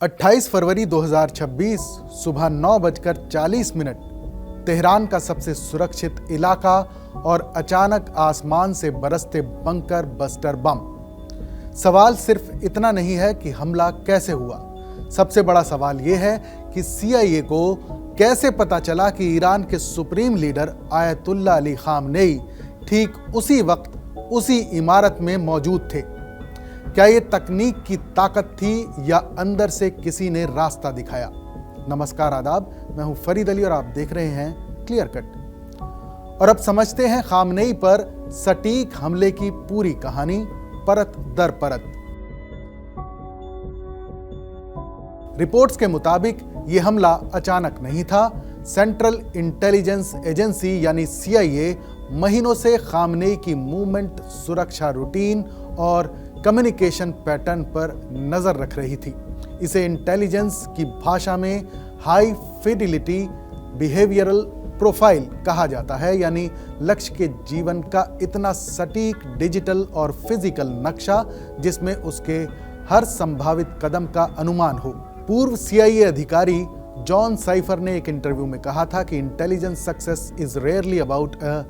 28 फरवरी 2026 सुबह 9:40 तेहरान का सबसे सुरक्षित इलाका और अचानक आसमान से बरसते बंकर बस्टर बम। सवाल सिर्फ इतना नहीं है कि हमला कैसे हुआ, सबसे बड़ा सवाल यह है कि CIA को कैसे पता चला कि ईरान के supreme leader ayatollah Ali Khamenei ठीक उसी वक्त उसी इमारत में मौजूद थे। क्या ये तकनीक की ताकत थी या अंदर से किसी ने रास्ता दिखाया? नमस्कार, आदाब, मैं हूं फरीद अली और आप देख रहे हैं क्लियर कट। और अब समझते हैं खामनेई पर सटीक हमले की पूरी कहानी परत दर परत। रिपोर्ट्स के मुताबिक यह हमला अचानक नहीं था। सेंट्रल इंटेलिजेंस एजेंसी यानी CIA महीनों से खामनेई की मूवमेंट, सुरक्षा रूटीन और कम्युनिकेशन पैटर्न पर नजर रख रही थी। इसे इंटेलिजेंस की भाषा में हाई फिडिलिटी बिहेवियरल प्रोफाइल कहा जाता है, यानी लक्ष्य के जीवन का इतना सटीक डिजिटल और फिजिकल नक्शा जिसमें उसके हर संभावित कदम का अनुमान हो। पूर्व CIA अधिकारी जॉन साइफर ने एक इंटरव्यू में कहा था कि intelligence success is rarely about a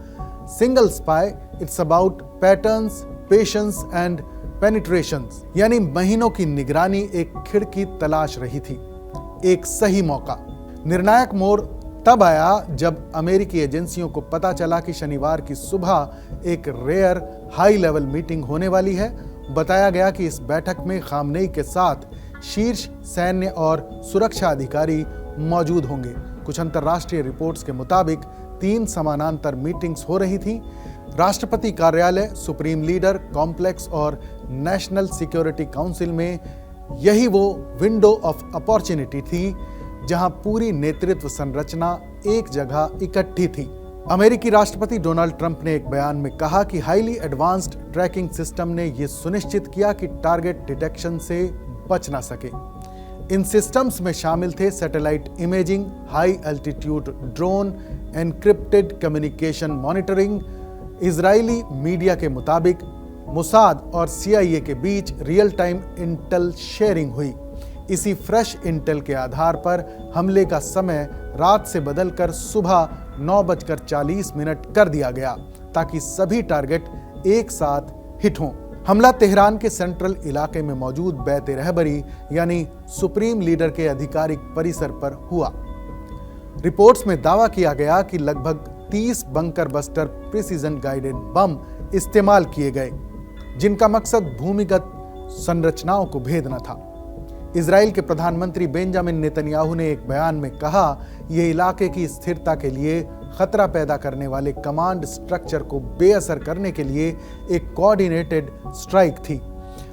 single spy, it's about patterns, patience and penetrations. यानी महीनों की निगरानी एक खिड़की तलाश रही थी, एक सही मौका। निर्णायक मोड़ तब आया जब अमेरिकी एजेंसियों को पता चला कि शनिवार की सुबह एक रेयर हाई लेवल मीटिंग होने वाली है। बताया गया कि इस बैठक में खामनेई के साथ शीर्ष सैन्य और सुरक्षा अधिकारी मौजूद होंगे। कुछ अंतर्राष्ट्रीय रिपोर्ट्स के मुताबिक 3 समानांतर मीटिंग्स हो रही थी। राष्ट्रपति कार्यालय, सुप्रीम लीडर कॉम्प्लेक्स और नेशनल सिक्योरिटी काउंसिल में यही वो विंडो ऑफ अपॉर्चुनिटी थी जहां पूरी नेतृत्व संरचना एक जगह इकट्ठी थी। अमेरिकी राष्ट्रपति डोनाल्ड ट्रंप ने एक बयान में कहा कि हाईली एडवांस्ड ट्रैकिंग सिस्टम ने यह सुनिश्चित किया कि टारगेट डिटेक्शन से बच ना सके। इन सिस्टम्स में शामिल थे satellite imaging, high altitude drone, encrypted communication monitoring. Israeli media के मुताबिक मुसाद और CIA के बीच रियल टाइम इंटेल शेयरिंग हुई। इसी फ्रेश इंटेल के आधार पर हमले का समय रात से बदलकर सुबह 9:40 कर दिया गया ताकि सभी टारगेट एक साथ हिट हों। हमला तेहरान के सेंट्रल इलाके में मौजूद बैत रहबरी यानी सुप्रीम लीडर के आधिकारिक परिसर पर हुआ। रिपोर्ट्स में दावा किया गया कि लगभग 30 bunker buster precision guided bomb इस्तेमाल किए गए, जिनका मकसद भूमिगत संरचनाओं को भेदना था। इजराइल के प्रधानमंत्री बेंजामिन नेतन्याहू ने एक बयान में कहा, यह इलाके की स्थिरता के लिए खतरा पैदा करने वाले कमांड स्ट्रक्चर को बेअसर करने के लिए एक कोऑर्डिनेटेड स्ट्राइक थी।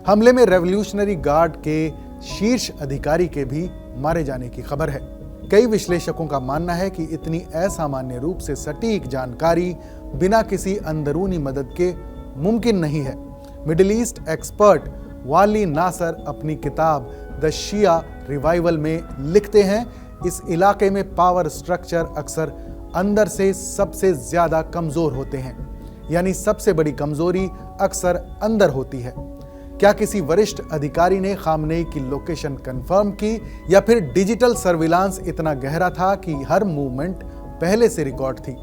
हमले में रेवोल्यूशनरी गार्ड के शीर्ष अधिकारी के भी मारे जाने की खबर है। कई विश्लेषकों का मानना है कि इतनी असामान्य रूप से सटीक जानकारी बिना किसी अंदरूनी मदद के मुमकिन नहीं है। मिडिल ईस्ट एक्सपर्ट वाली नासर अपनी किताब द शिया रिवाइवल में लिखते हैं, इस इलाके में पावर स्ट्रक्चर अक्सर अंदर से सबसे ज्यादा कमजोर होते हैं, यानी सबसे बड़ी कमजोरी अक्सर अंदर होती है। क्या किसी वरिष्ठ अधिकारी ने खामनेई की लोकेशन कंफर्म की या फिर डिजिटल सर्विलांस इतना गहरा था कि हर मूवमेंट पहले से रिकॉर्ड थी?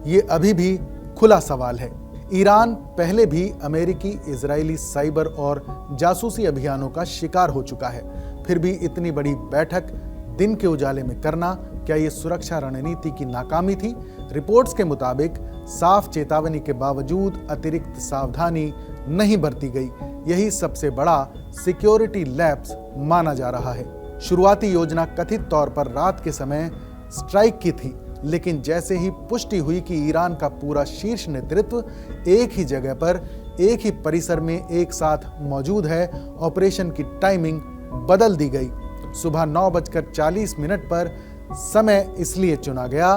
ये अभी भी खुला सवाल है। ईरान पहले भी अमेरिकी, इजरायली साइबर और जासूसी अभियानों का शिकार हो चुका है। फिर भी इतनी बड़ी बैठक दिन के उजाले में करना, क्या ये सुरक्षा रणनीति की नाकामी थी? रिपोर्ट्स के मुताबिक साफ चेतावनी के बावजूद अतिरिक्त सावधानी नहीं बरती गई। यही सबसे बड़ा सिक्योरिटी लैप्स माना जा रहा है। शुरुआती योजना कथित तौर पर रात के समय स्ट्राइक की थी, लेकिन जैसे ही पुष्टि हुई कि ईरान का पूरा शीर्ष नेतृत्व एक ही जगह पर, एक ही परिसर में एक साथ मौजूद है, ऑपरेशन की टाइमिंग बदल दी गई। सुबह 9:40 पर समय इसलिए चुना गया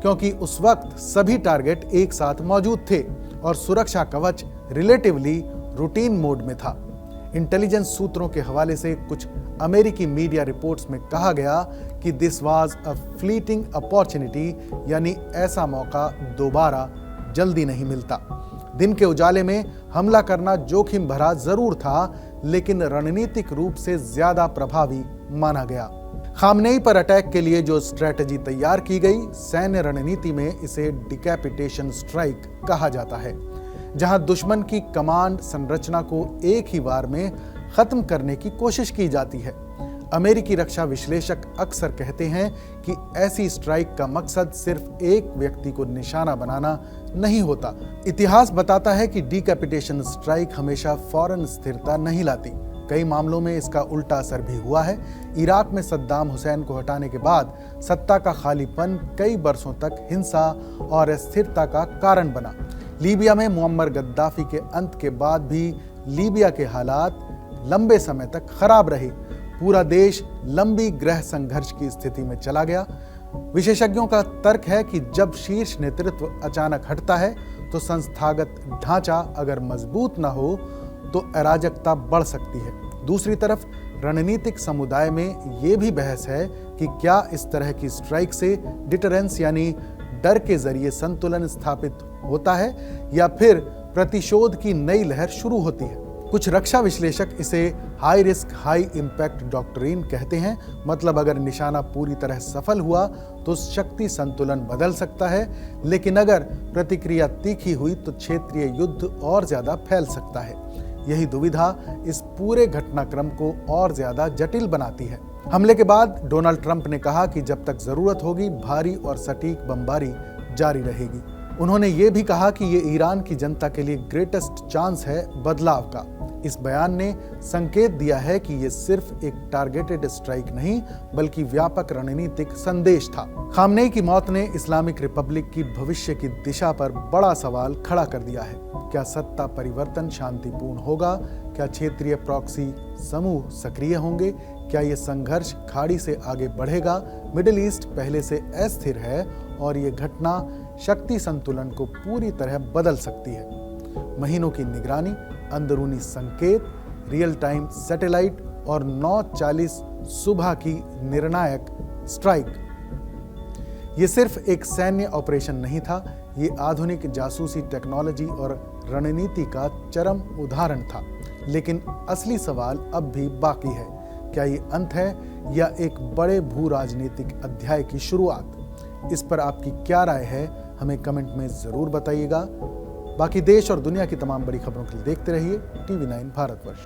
क्योंकि उस वक्त सभी टारगेट एक साथ मौजूद थे और सुरक्षा कवच रिलेटिवली रूटीन मोड में था। इंटेलिजेंस सूत्रों के हवाले से कुछ अमेरिकी मीडिया रिपोर्ट्स में कहा गया कि this was a fleeting opportunity, यानी ऐसा मौका दोबारा जल्दी नहीं मिलता। दिन के उजाले में हमला करना जोखिम भरा जरूर था, लेकिन रणनीतिक रूप से ज्यादा प्रभावी माना गया। खामनेई पर अटैक के लिए जो स्ट्रेटजी तैयार की गई, सैन्य रणनीति में इसे डिकैपिटेशन स्ट्राइक कहा जाता है, जहां दुश्मन की कमांड संरचना को एक ही बार में खत्म करने की कोशिश की जाती है। अमेरिकी रक्षा विश्लेषक अक्सर कहते हैं कि ऐसी स्ट्राइक का मकसद सिर्फ एक व्यक्ति को निशाना बनाना नहीं होता। इतिहास बताता है कि डिकैपिटेशन स्ट्राइक हमेशा फौरन स्थिरता नहीं लाती। कई मामलों में इसका उल्टा असर भी हुआ है। इराक में सद्दाम हुसैन को हटाने के बाद सत्ता का खालीपन कई बरसों तक हिंसा और अस्थिरता का कारण बना। लीबिया में मुअम्मर गद्दाफी के अंत के बाद भी लीबिया के हालात लंबे समय तक खराब रहे। पूरा देश लंबी गृह संघर्ष की स्थिति में चला गया। विशेषज्ञों का तर्क है कि जब शीर्ष नेतृत्व अचानक हटता है तो संस्थागत ढांचा अगर मजबूत न हो तो अराजकता बढ़ सकती है। दूसरी तरफ रणनीतिक समुदाय में ये भी बहस है कि क्या इस तरह की स्ट्राइक से डिटरेंस यानी डर के जरिए संतुलन स्थापित होता है या फिर प्रतिशोध की नई लहर शुरू होती है। कुछ रक्षा विश्लेषक इसे high risk high impact doctrine कहते हैं। मतलब अगर निशाना पूरी तरह सफल हुआ तो शक्ति संतुलन बदल सकता है, लेकिन अगर प्रतिक्रिया तीखी हुई तो क्षेत्रीय युद्ध और ज्यादा फैल सकता है। यही दुविधा इस पूरे घटनाक्रम को और ज्यादा जटिल बनाती है। हमले के बाद डोनाल्ड ट्रंप ने कहा कि जब तक जरूरत होगी भारी और सटीक बमबारी जारी रहेगी। उन्होंने ये भी कहा कि ये ईरान की जनता के लिए ग्रेटेस्ट चांस है बदलाव का। इस बयान ने संकेत दिया है कि ये सिर्फ एक टारगेटेड स्ट्राइक नहीं बल्कि व्यापक रणनीतिक संदेश था। खामनेई की मौत ने इस्लामिक रिपब्लिक की भविष्य की दिशा पर बड़ा सवाल खड़ा कर दिया है। क्या सत्ता परिवर्तन शांतिपूर्ण होगा? क्या क्षेत्रीय प्रॉक्सी समूह सक्रिय होंगे? क्या ये संघर्ष खाड़ी से आगे बढ़ेगा? मिडिल ईस्ट पहले से अस्थिर है और ये घटना शक्ति संतुलन को पूरी तरह बदल सकती है। महीनों की निगरानी, अंदरूनी संकेत, रियल टाइम सैटेलाइट और 9:40 सुबह की निर्णायक स्ट्राइक, ये सिर्फ एक सैन्य ऑपरेशन नहीं था, ये आधुनिक जासूसी टेक्नोलॉजी और रणनीति का चरम उदाहरण था। लेकिन असली सवाल अब भी बाकी है। क्या ये अंत है या एक बड़े भू राजनीतिक अध्याय की शुरुआत? इस पर आपकी क्या राय है, हमें कमेंट में जरूर बताइएगा। बाकी देश और दुनिया की तमाम बड़ी खबरों के लिए देखते रहिए TV9 भारतवर्ष।